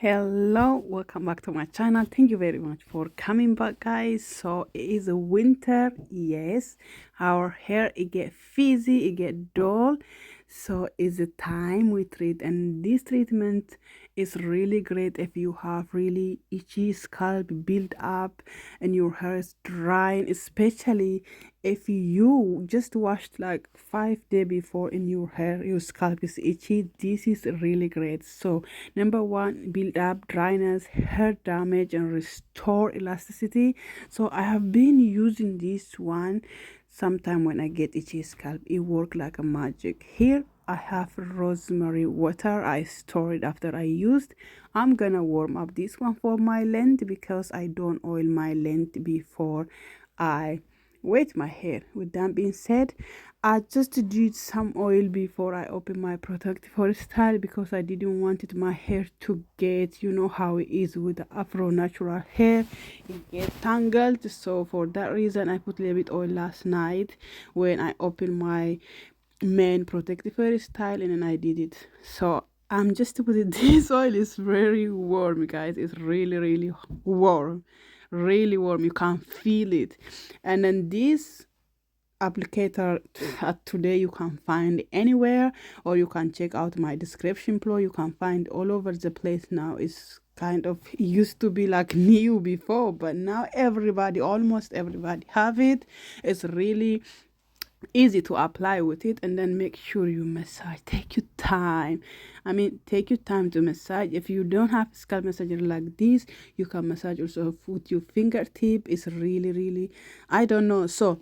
Hello, welcome back to my channel. Thank you very much for coming back, guys. So it is a winter. Yes, our hair it get fizzy, it get dull. So it's a time we treat, and this treatment is really great if you have really itchy scalp build up and your hair is drying, especially if you just washed like 5 days before in your hair, your scalp is itchy. This is really great. So number one, build up dryness, hair damage, and restore elasticity. So I have been using this one sometime when I get itchy scalp. It work like a magic. Here I have rosemary water. I store it after I used. I'm gonna warm up this one for my length because I don't oil my length before I wet my hair. With that being said, I just did some oil before I open my protective hairstyle because I didn't want it my hair to get, you know how it is with the afro natural hair, it get tangled. So for that reason I put a little bit oil last night when I opened my main protective hairstyle, and then I did it. So I'm just putting this oil is very warm, guys. It's really warm, really warm. You can feel it. And then this applicator today you can find anywhere, or you can check out my description below. You can find all over the place now. It's kind of used to be like new before, but now everybody, almost everybody have it. It's really easy to apply with it. And then make sure you massage, take your time. Take your time to massage. If you don't have scalp massager like this, you can massage also with your fingertip. It's really, I don't know. So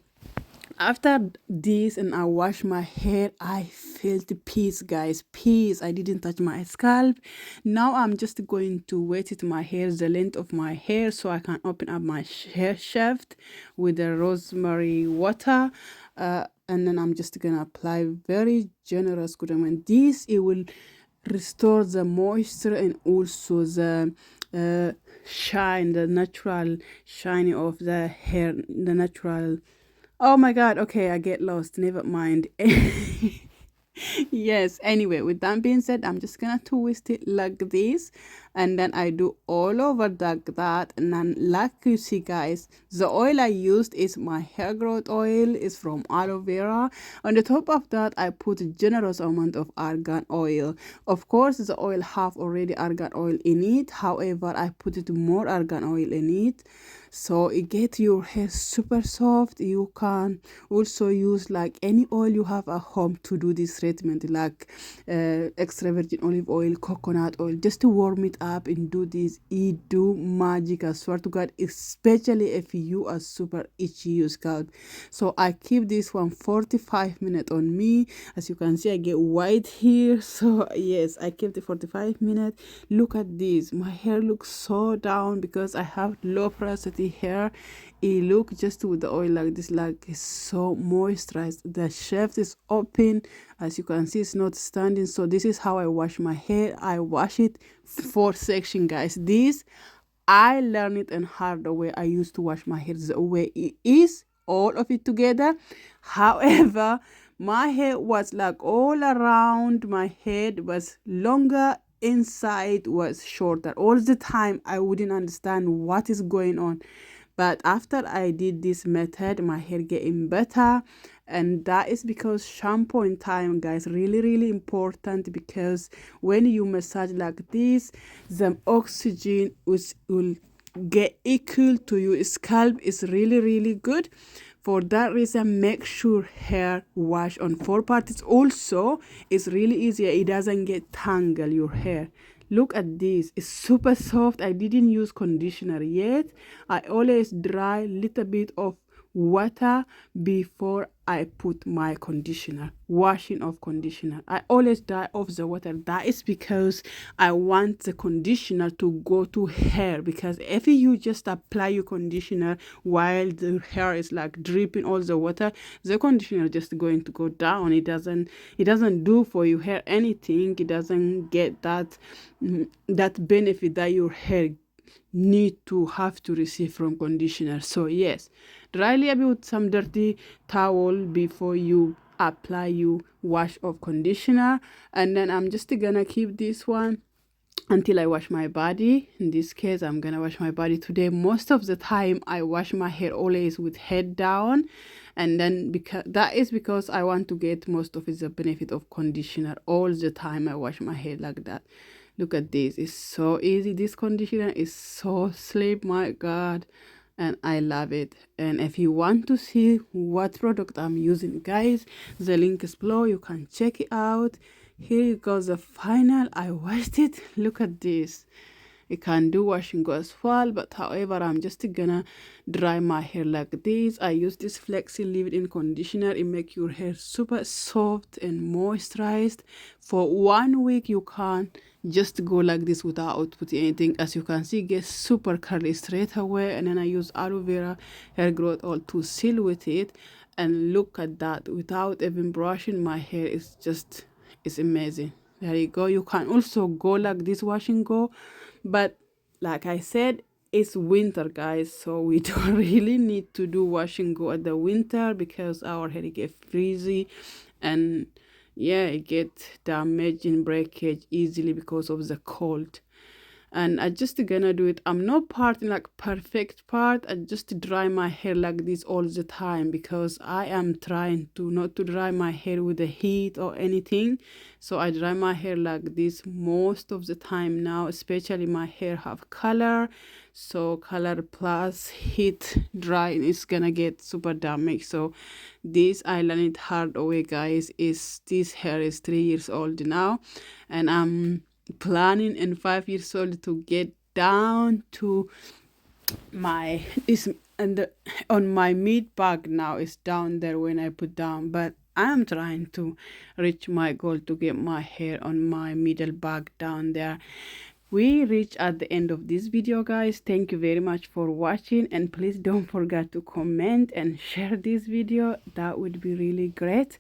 after this and I wash my hair, I felt peace, guys, peace. I didn't touch my scalp. Now I'm just going to wet it my hair, the length of my hair, so I can open up my hair shaft with the rosemary water. And then I'm just gonna apply very generous good amount. This it will restore the moisture and also the shine, the natural shine of the hair, the natural. Oh my god, okay, I get lost. Never mind. Yes, anyway, with that being said, I'm just gonna twist it like this, and then I do all over like that. And then like you see, guys, the oil I used is my hair growth oil, is from aloe vera. On the top of that, I put a generous amount of argan oil. Of course, the oil have already argan oil in it, however I put it more argan oil in it, so it get your hair super soft. You can also use like any oil you have at home to do this treatment, like extra virgin olive oil, coconut oil, just to warm it up and do this. It do magic, I swear to god, especially if you are super itchy your scalp. So I keep this one 45 minutes on me. As you can see, I get white here. So yes, I kept it 45 minutes. Look at this, my hair looks so down because I have low porosity hair. It look just with the oil like this, like it's so moisturized. The shaft is open, as you can see, it's not standing. So this is how I wash my hair. I wash it 4 section, guys. This I learned it in hard way. I used to wash my hair the way it is, all of it together. However, my hair was like all around my head was longer, inside was shorter. All the time I wouldn't understand what is going on. But after I did this method, my hair getting better. And that is because shampoo in time, guys, really important, because when you massage like this, the oxygen will get equal to your scalp. Is really good. For that reason, make sure hair wash on 4 parts. Also, it's really easy, it doesn't get tangle your hair. Look at this, it's super soft. I didn't use conditioner yet. I always dry little bit of water before I put my conditioner. Washing of conditioner, I always dry off the water. That is because I want the conditioner to go to hair, because if you just apply your conditioner while the hair is like dripping all the water, the conditioner just going to go down. It doesn't do for your hair anything. It doesn't get that benefit that your hair need to have to receive from conditioner. So yes, dry a bit with some dirty towel before you apply you wash of conditioner. And then I'm just gonna keep this one until I wash my body. In this case, I'm gonna wash my body today. Most of the time I wash my hair always with head down, and then because that is because I want to get most of the benefit of conditioner. All the time I wash my hair like that. Look at this, it's so easy. This conditioner is so sleek, my god, and I love it. And if you want to see what product I'm using, guys, the link is below, you can check it out. Here you go, the final. I washed it. Look at this. You can do wash and go as well, but however, I'm just gonna dry my hair like this. I use this flexi leave-in conditioner. It make your hair super soft and moisturized. For 1 week you can just go like this without putting anything. As you can see, it gets super curly straight away. And then I use aloe vera hair growth oil to seal with it, and look at that. Without even brushing my hair, it's amazing. There you go. You can also go like this, wash and go, but like I said, it's winter, guys, so we don't really need to do wash and go at the winter because our hair get frizzy, and yeah, it get damaged and breakage easily because of the cold. And I just gonna do it. I'm not parting like perfect part. I just dry my hair like this all the time because I am trying to not to dry my hair with the heat or anything. So I dry my hair like this most of the time now, especially my hair have color. So color plus heat dry is gonna get super damaged. So this I learned it hard way, guys. Is this hair is 3 years old now, and I'm planning in 5 years old to get down to my is and the, on my mid back now is down there when I put down, but I'm trying to reach my goal to get my hair on my middle back down there. We reach at the end of this video, guys. Thank you very much for watching, and please don't forget to comment and share this video. That would be really great.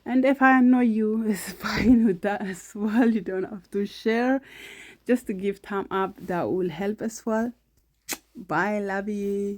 And if I know you is fine with that as well, you don't have to share, just to give thumb up, that will help as well. Bye, love you.